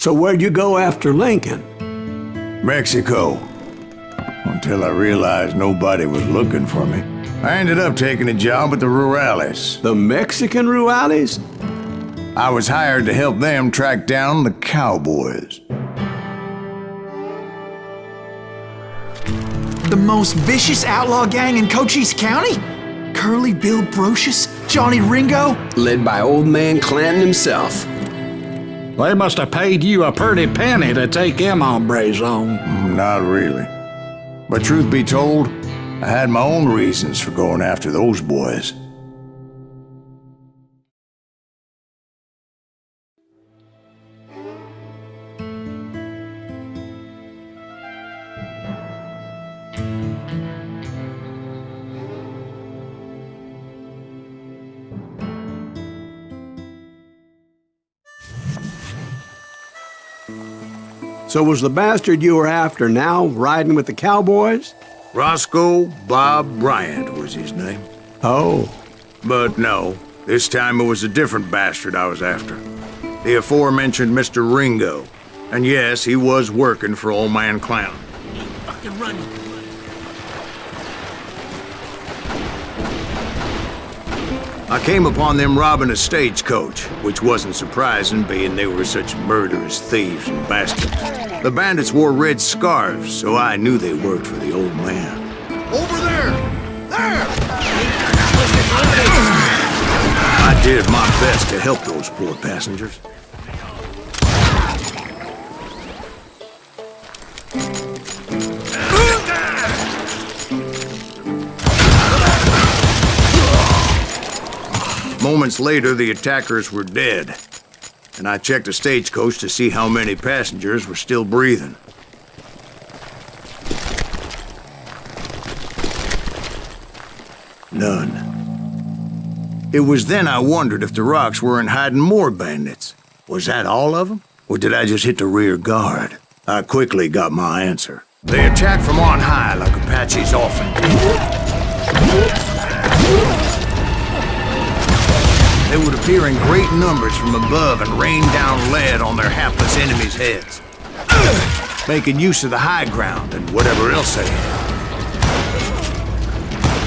So where'd you go after Lincoln? Mexico. Until I realized nobody was looking for me. I ended up taking a job at the Rurales. The Mexican Rurales? I was hired to help them track down the cowboys. The most vicious outlaw gang in Cochise County? Curly Bill Brocious? Johnny Ringo? Led by old man Clanton himself. They must have paid you a pretty penny to take them hombres on. Not really. But truth be told, I had my own reasons for going after those boys. So was the bastard you were after now riding with the cowboys? Roscoe Bob Bryant was his name. Oh. But no, this time it was a different bastard I was after. The aforementioned Mr. Ringo. And yes, he was working for old man Clanton. Fucking run. I came upon them robbing a stagecoach, which wasn't surprising, being they were such murderous thieves and bastards. The bandits wore red scarves, so I knew they worked for the old man. Over there! There! I did my best to help those poor passengers. Moments later, the attackers were dead, and I checked the stagecoach to see how many passengers were still breathing. None. It was then I wondered if the rocks weren't hiding more bandits. Was that all of them? Or did I just hit the rear guard? I quickly got my answer. They attacked from on high like Apaches often do. They would appear in great numbers from above and rain down lead on their hapless enemies' heads, making use of the high ground and whatever else they had.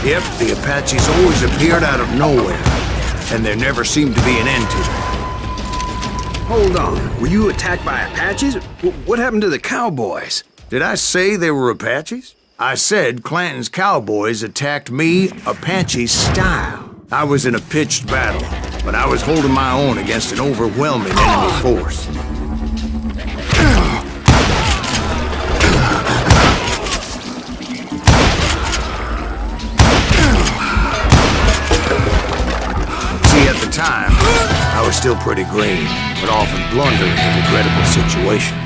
Yep, the Apaches always appeared out of nowhere, and there never seemed to be an end to them. Hold on, were you attacked by Apaches? What happened to the cowboys? Did I say they were Apaches? I said Clanton's cowboys attacked me Apache style. I was in a pitched battle, but I was holding my own against an overwhelming enemy force. See, at the time, I was still pretty green, but often blundering in regrettable situations.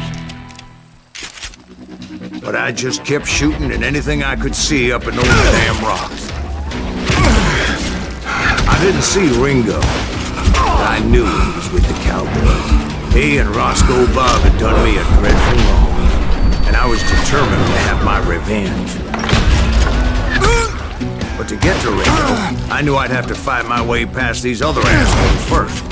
But I just kept shooting at anything I could see up in those damn rocks. I didn't see Ringo, but I knew he was with the cowboys. He and Roscoe Bob had done me a dreadful wrong, and I was determined to have my revenge. But to get to Ringo, I knew I'd have to fight my way past these other assholes first.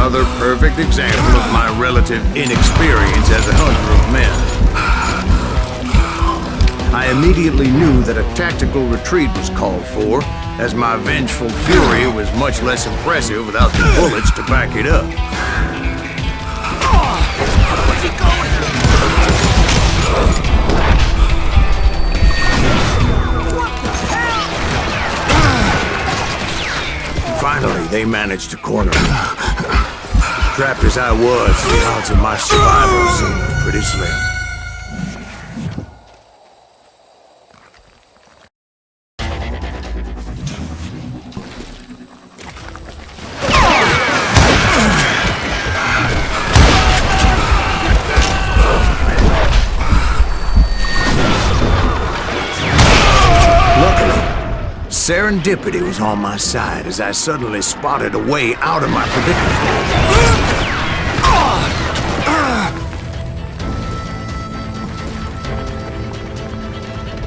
another perfect example of my relative inexperience as a hunter of men. I immediately knew that a tactical retreat was called for, as my vengeful fury was much less impressive without the bullets to back it up. Finally, they managed to corner me. Trapped as I was, the odds of my survival seemed pretty slim. Serendipity was on my side as I suddenly spotted a way out of my predicament.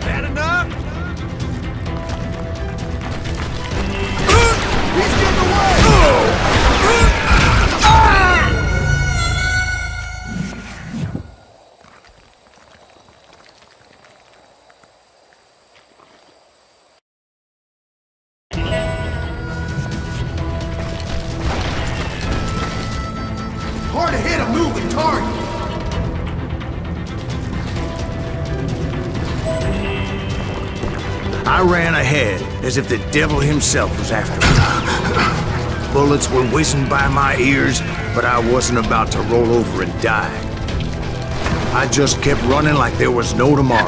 Bad enough? He's getting away! Hard to hit a moving target. I ran ahead as if the devil himself was after me. Bullets were whizzing by my ears, but I wasn't about to roll over and die. I just kept running like there was no tomorrow.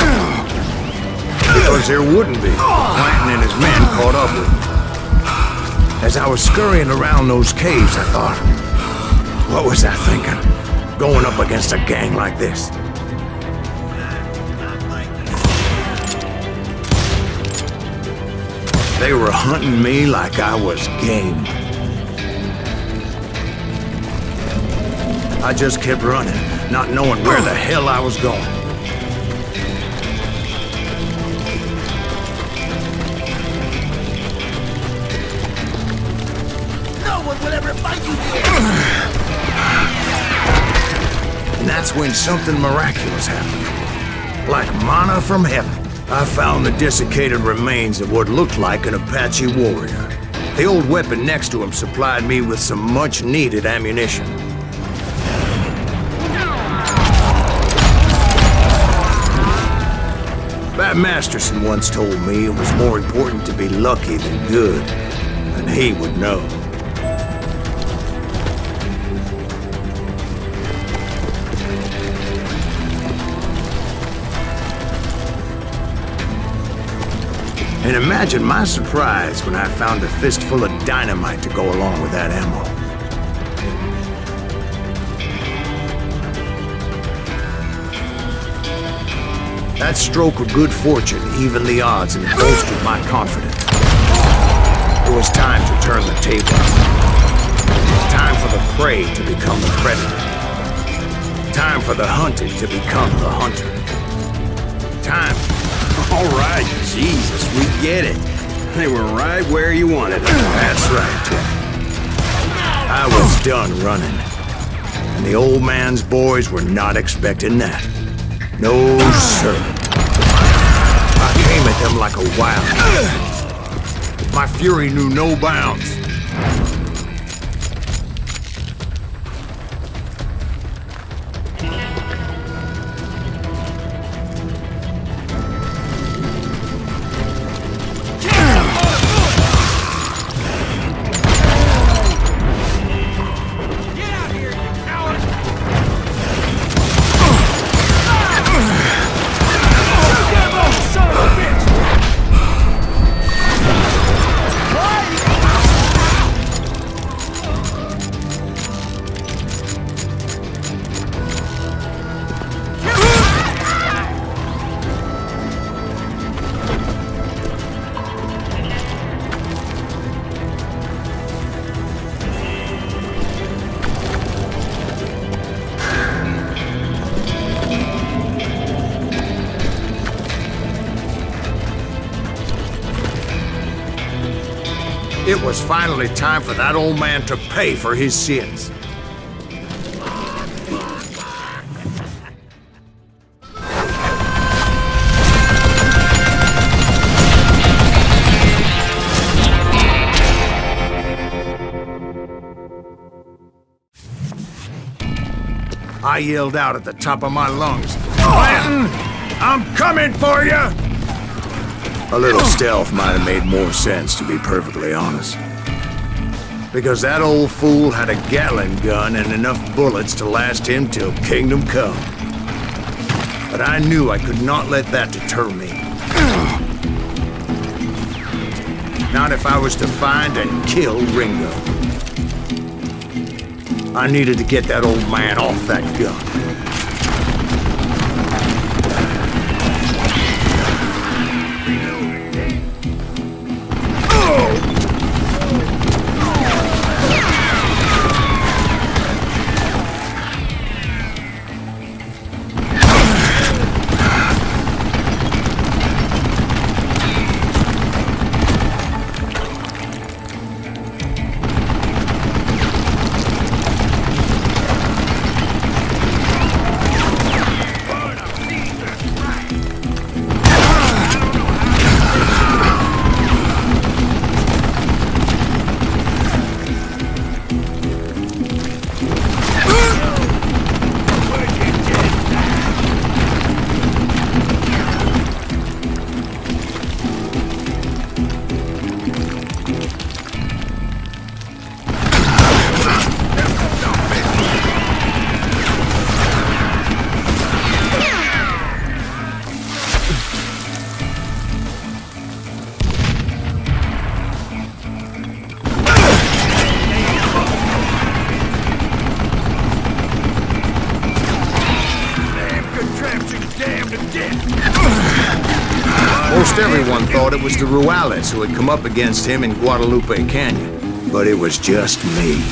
Because there wouldn't be. Clanton and his men caught up with me. As I was scurrying around those caves, I thought, what was I thinking? Going up against a gang like this? They were hunting me like I was game. I just kept running, not knowing where the hell I was going. No one will ever fight you here! And that's when something miraculous happened. Like manna from heaven, I found the desiccated remains of what looked like an Apache warrior. The old weapon next to him supplied me with some much-needed ammunition. Bat Masterson once told me it was more important to be lucky than good, and he would know. And imagine my surprise when I found a fistful of dynamite to go along with that ammo. That stroke of good fortune evened the odds and bolstered my confidence. It was time to turn the tables. Time for the prey to become the predator. Time for the hunted to become the hunter. Time. All right, Jesus, we get it. They were right where you wanted them. That's right, Tim. I was done running. And the old man's boys were not expecting that. No, sir. I came at them like a wild. My fury knew no bounds. was finally time for that old man to pay for his sins. I yelled out at the top of my lungs, "Clanton, I'm coming for you!" A little stealth might have made more sense, to be perfectly honest. Because that old fool had a Gatling gun and enough bullets to last him till kingdom come. But I knew I could not let that deter me. Not if I was to find and kill Ringo. I needed to get that old man off that gun. Most everyone thought it was the Ruales who had come up against him in Guadalupe Canyon, but it was just me.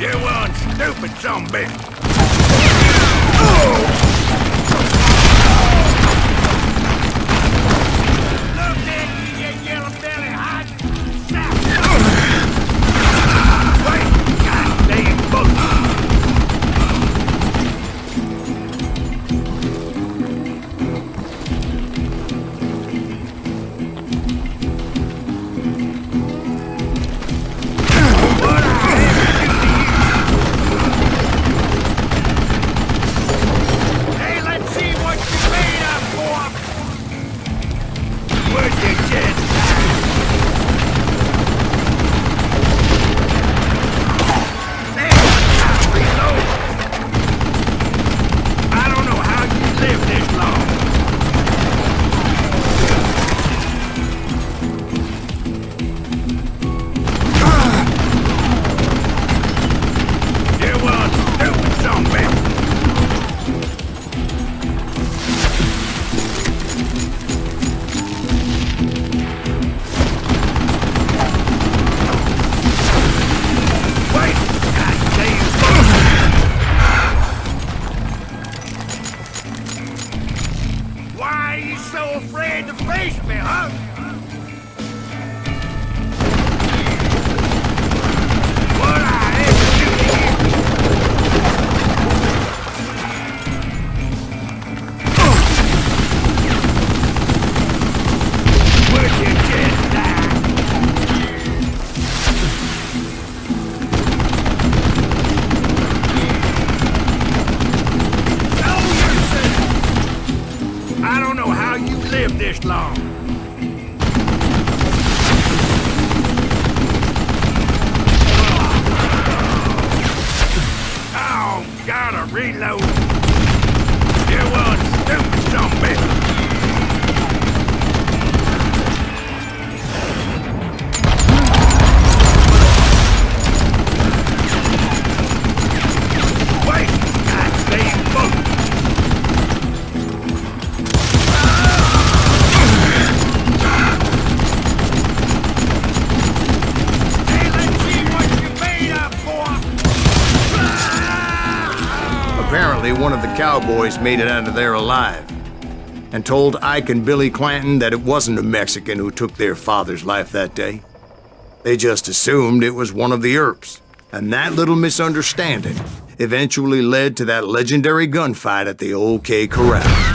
You one stupid zombie! Look at you, you yellow belly hot sap! Wait! Goddamn bullshit! so afraid to face me, huh? What I ever do to you? Would you just die? I don't know how you lived this long. Oh, gotta reload. You one stupid zombie. Wait, I say both. Apparently, one of the cowboys made it out of there alive and told Ike and Billy Clanton that it wasn't a Mexican who took their father's life that day. They just assumed it was one of the Earps, and that little misunderstanding eventually led to that legendary gunfight at the OK Corral.